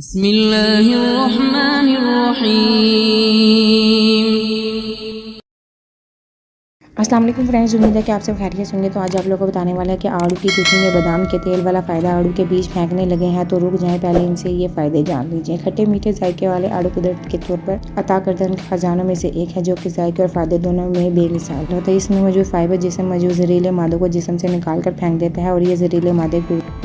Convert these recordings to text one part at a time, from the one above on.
بسم اللہ الرحمن الرحیم۔ السلام علیکم فرینڈز، امید ہے کہ آپ سب خیریت سے ہوں گے۔ تو آج آپ لوگوں کو بتانے والا ہے کہ آڑو کی گٹھلی میں بادام کے تیل والا فائدہ۔ آڑو کے بیج پھینکنے لگے ہیں تو رک جائیں، پہلے ان سے یہ فائدے جان لیجئے۔ کھٹے میٹھے ذائقے والے آڑو قدرت کے طور پر عطا کردہ خزانوں میں سے ایک ہے، جو کہ ذائقے اور فائدے دونوں میں بے مثال ہوتا ہے۔ اس میں موجود فائبر جسم موجود زہریلے مادوں کو جسم سے نکال کر پھینک دیتا ہے، اور یہ زہریلے مادے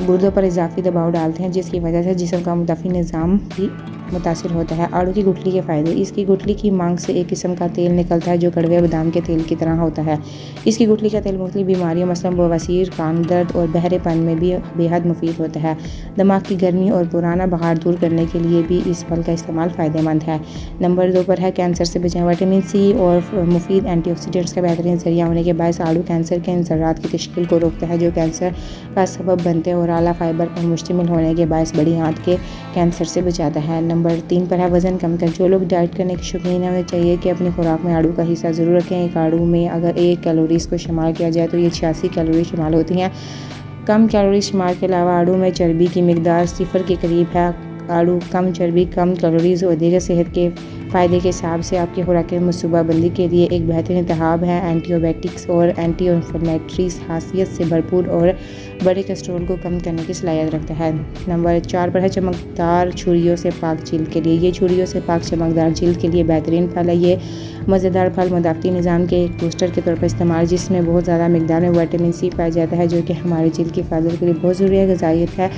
گردوں پر اضافی دباؤ ڈالتے ہیں، جس کی وجہ سے جسم کا دفاعی نظام بھی متاثر ہوتا ہے۔ آڑو کی گٹھلی کے فائدے۔ اس کی گٹھلی کی مانگ سے ایک قسم کا تیل نکلتا ہے جو کڑوے بادام کے تیل کی طرح ہوتا ہے۔ اس کی گٹھلی کا تیل مختلف بیماریوں مثلاً بواسیر، کان درد اور بہرے پن میں بھی بے حد مفید ہوتا ہے۔ دماغ کی گرمی اور پرانا بخار دور کرنے کے لیے بھی اس پھل کا استعمال فائدہ مند ہے۔ نمبر 2 پر ہے کینسر سے بچاؤ۔ وٹامن سی اور مفید اینٹی آکسیڈنٹس کا بہترین ذریعہ ہونے کے باعث آڑو کینسر کے ذرات کی تشکیل کو روکتا ہے، جو کینسر کا سبب بنتے ہیں، اور اعلیٰ فائبر پر مشتمل ہونے کے باعث بڑی آنت کے کینسر سے بچاتا ہے۔ نمبر 3 پر ہے وزن کم کر۔ جو لوگ ڈائٹ کرنے کے شوقین ہیں، انہیں چاہیے کہ اپنی خوراک میں آڑو کا حصہ ضرور رکھیں۔ ایک آڑو میں اگر 1 کیلوریز کو شمار کیا جائے تو یہ 86 کیلوری شامل ہوتی ہیں۔ کم کیلوری شمار کے علاوہ آڑو میں چربی کی مقدار 0 کے قریب ہے۔ آڑو کم چربی، کم کیلوریز اور دیگر صحت کے فائدے کے حساب سے آپ کی خوراک کی منصوبہ بندی کے لیے ایک بہترین انتخاب ہے۔ اینٹی بائیوٹکس اور اینٹی انفلیمیٹری خاصیت سے بھرپور اور بڑے کولیسٹرول کو کم کرنے کی صلاحیت رکھتا ہے۔ نمبر 4 پر ہے چمکدار چھریوں سے پاک جلد کے لیے۔ یہ چھریوں سے پاک چمکدار جلد کے لیے بہترین پھل ہے۔ یہ مزیدار پھل مدافعتی نظام کے ایک بوسٹر کے طور پر استعمال، جس میں بہت زیادہ مقدار میں وٹامن سی پایا جاتا ہے، جو کہ ہماری جلد کی حفاظت کے لیے بہت ضروری غذائیت ہے۔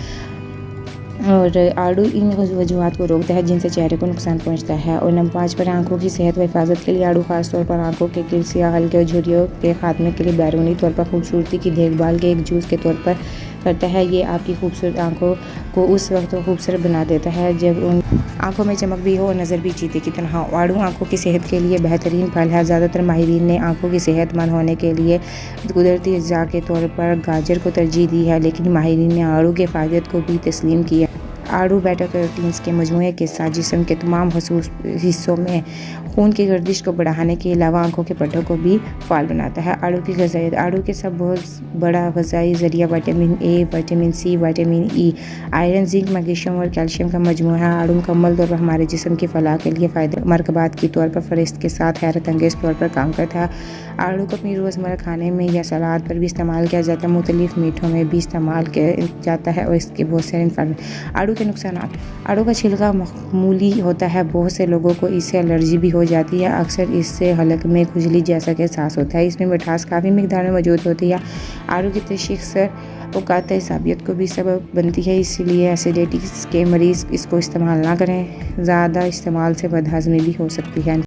اور آڑو ان وجوہات کو روکتا ہے جن سے چہرے کو نقصان پہنچتا ہے۔ اور نمبر 5 پر آنکھوں کی صحت و حفاظت کے لیے آڑو خاص طور پر آنکھوں کے گرد سیاہ ہلکے اور جھریوں کے خاتمے کے لیے بیرونی طور پر خوبصورتی کی دیکھ بھال کے ایک جوس کے طور پر کرتا ہے۔ یہ آپ کی خوبصورت آنکھوں کو اس وقت خوبصورت بنا دیتا ہے جب ان آنکھوں میں چمک بھی ہو اور نظر بھی چیتے کی طرح ہو۔ آڑو آنکھوں کی صحت کے لیے بہترین پھل ہے۔ زیادہ تر ماہرین نے آنکھوں کی صحت مند ہونے کے لیے قدرتی اجزاء کے طور پر گاجر کو ترجیح دی ہے، لیکن ماہرین نے آڑو کے فائدے کو بھی تسلیم کیا۔ آڑو بیٹا کیروٹینز کے مجموعے کے ساتھ جسم کے تمام حصوں میں خون کی گردش کو بڑھانے کے علاوہ آنکھوں کے پٹھوں کو بھی فعال بناتا ہے۔ آڑو کی غذائیت۔ آڑو کے سب بہت بڑا غذائی ذریعہ vitamin A, vitamin C, vitamin E, iron, zinc, magnesium اور کیلشیم کا مجموعہ ہے۔ آڑو مکمل طور پر ہمارے جسم کی فلاح کے لیے فائدہ مرکبات کے طور پر فہرست کے ساتھ حیرت انگیز طور پر کام کرتا ہے۔ آڑو کو اپنی روزمرہ کھانے میں یا سلاد پر بھی استعمال کیا جاتا ہے، مختلف میٹھوں میں بھی استعمال کیا جاتا ہے، اور اس کے بہت سارے آڑو کے نقصانات۔ آڑو کا چھلکا معمولی ہوتا ہے، بہت سے لوگوں کو اس سے الرجی بھی ہو جاتی ہے۔ اکثر اس سے حلق میں کھجلی جیسا کہ احساس ہوتا ہے۔ اس میں مٹھاس کافی مقدار میں موجود ہوتی ہے۔ آڑو کی ترشی اکثر اوقات اعصابیت کو بھی سبب بنتی ہے، اس لیے ایسیڈیٹی کے مریض اس کو استعمال نہ کریں۔ زیادہ استعمال سے بد ہضمی بھی ہو سکتی ہے۔